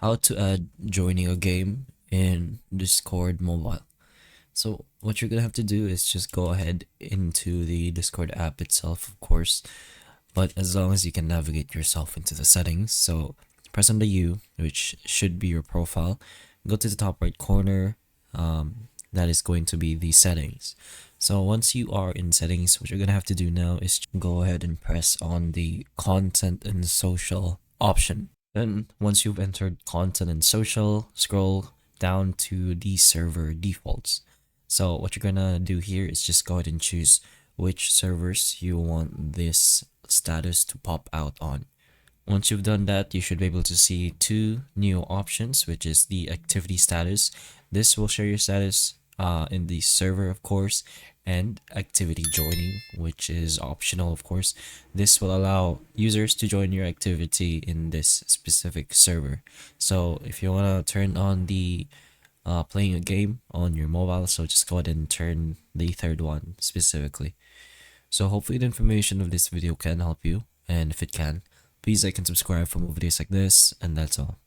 how to add joining a game in Discord mobile. So what you're gonna have to do is just go ahead into the Discord app itself, of course, but as long as you can navigate yourself into the settings. So press on the U, which should be your profile. Go to the top right corner. That is going to be the settings. So once you are in settings, what you're gonna have to do now is go ahead and press on the content and social option. Then once you've entered content and social, scroll down to the server defaults. So what you're gonna do here is just go ahead and choose which servers you want this status to pop out on. Once you've done that, you should be able to see two new options, which is the activity status. This will show your status in the server, of course, and activity joining, which is optional, of course. This will allow users to join your activity in this specific server. So if you want to turn on the playing a game on your mobile, so just go ahead and turn the third one specifically. So hopefully the information of this video can help you, and if it can, please like and subscribe for more videos like this, and that's all.